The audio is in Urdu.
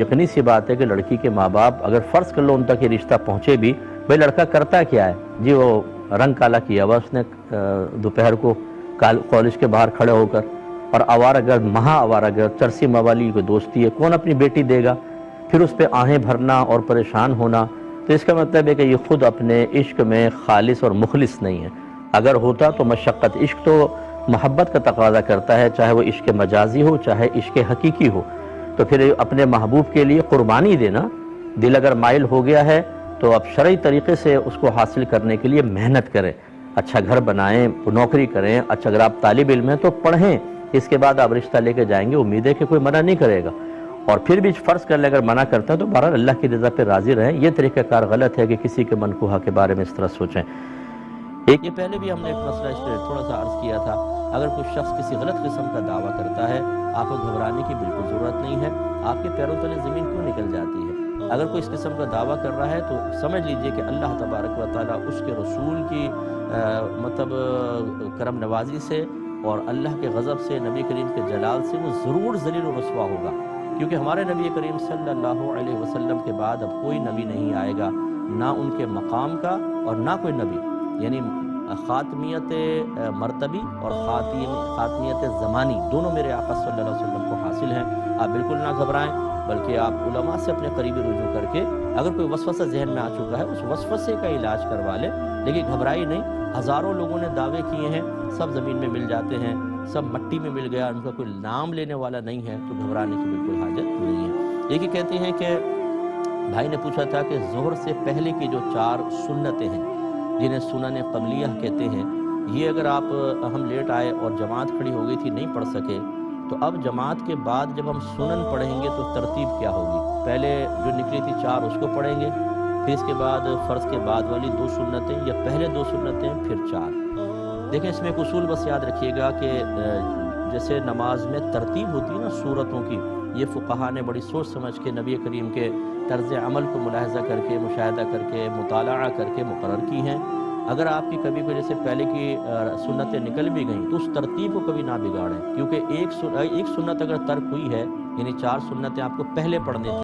یقینی سی بات ہے کہ لڑکی کے ماں باپ اگر فرض کر لو ان تک یہ رشتہ پہنچے بھی، بھئی لڑکا کرتا کیا ہے جی، وہ رنگ کالا کیا ہوا اس نے دوپہر کو کالج کے باہر کھڑے ہو کر، اور آوارہ گرد، مہا آوارہ گرد، چرسی موالی کو دوستی ہے، کون اپنی بیٹی دے گا؟ پھر اس پہ آہیں بھرنا اور پریشان ہونا، تو اس کا مطلب ہے کہ یہ خود اپنے عشق میں خالص اور مخلص نہیں ہے۔ اگر ہوتا تو مشقت، عشق تو محبت کا تقاضا کرتا ہے، چاہے وہ عشق مجازی ہو چاہے عشق حقیقی ہو، تو پھر اپنے محبوب کے لیے قربانی دینا۔ دل اگر مائل ہو گیا ہے تو اب شرعی طریقے سے اس کو حاصل کرنے کے لیے محنت کریں، اچھا گھر بنائیں، نوکری کریں، اچھا اگر آپ طالب علم ہیں تو پڑھیں، اس کے بعد آپ رشتہ لے کے جائیں گے، امید ہے کہ کوئی منع نہیں کرے گا۔ اور پھر بھی فرض کر لیں اگر منع کرتا ہے تو بہرحال اللہ کی رضا پہ راضی رہیں۔ یہ طریقہ کار غلط ہے کہ کسی کے منکوحہ کے بارے میں اس طرح سوچیں۔ یہ پہلے بھی ہم نے ایک مسئلہ اس پہ تھوڑا سا عرض کیا تھا، اگر کوئی شخص کسی غلط قسم کا دعویٰ کرتا ہے، آپ کو گھبرانے کی بالکل ضرورت نہیں ہے، آپ کے پیروں تلے زمین کیوں نکل جاتی ہے؟ اگر کوئی اس قسم کا دعویٰ کر رہا ہے تو سمجھ لیجئے کہ اللہ تبارک و تعالیٰ اس کے رسول کی کرم نوازی سے اور اللہ کے غضب سے، نبی کریم کے جلال سے وہ ضرور ذلیل و رسوا ہوگا، کیونکہ ہمارے نبی کریم صلی اللہ علیہ وسلم کے بعد اب کوئی نبی نہیں آئے گا، نہ ان کے مقام کا اور نہ کوئی نبی، یعنی خاتمیت مرتبی اور خاتمیت زمانی دونوں میرے آقا صلی اللہ علیہ وسلم کو حاصل ہیں۔ آپ بالکل نہ گھبرائیں، بلکہ آپ علماء سے اپنے قریبی رجوع کر کے اگر کوئی وسوسہ ذہن میں آ چکا ہے اس وسوسے کا علاج کروا لیں، لیکن گھبرائی نہیں۔ ہزاروں لوگوں نے دعوے کیے ہیں، سب زمین میں مل جاتے ہیں، سب مٹی میں مل گیا، ان کا کوئی نام لینے والا نہیں ہے، تو گھبرانے کی بالکل حاجت نہیں ہے۔ یہ کہتے ہیں کہ بھائی نے پوچھا تھا کہ ظہر سے پہلے کی جو 4 سنتیں ہیں جنہیں سنن قبلیہ کہتے ہیں، یہ اگر ہم لیٹ آئے اور جماعت کھڑی ہو گئی تھی نہیں پڑھ سکے، تو اب جماعت کے بعد جب ہم سنن پڑھیں گے تو ترتیب کیا ہوگی؟ پہلے جو نکلی تھی 4 اس کو پڑھیں گے، پھر اس کے بعد فرض کے بعد والی 2 سنتیں، یا پہلے 2 سنتیں پھر 4؟ دیکھیں اس میں ایک اصول بس یاد رکھیے گا کہ جیسے نماز میں ترتیب ہوتی ہے نا صورتوں کی، یہ فقہا نے بڑی سوچ سمجھ کے نبی کریم کے طرز عمل کو ملاحظہ کر کے، مشاہدہ کر کے، مطالعہ کر کے مقرر کی ہیں۔ اگر آپ کی کبھی کوئی جیسے پہلے کی سنتیں نکل بھی گئیں تو اس ترتیب کو کبھی نہ بگاڑیں، کیونکہ ایک سنت اگر ترک ہوئی ہے، یعنی 4 سنتیں آپ کو پہلے پڑھنے تھیں،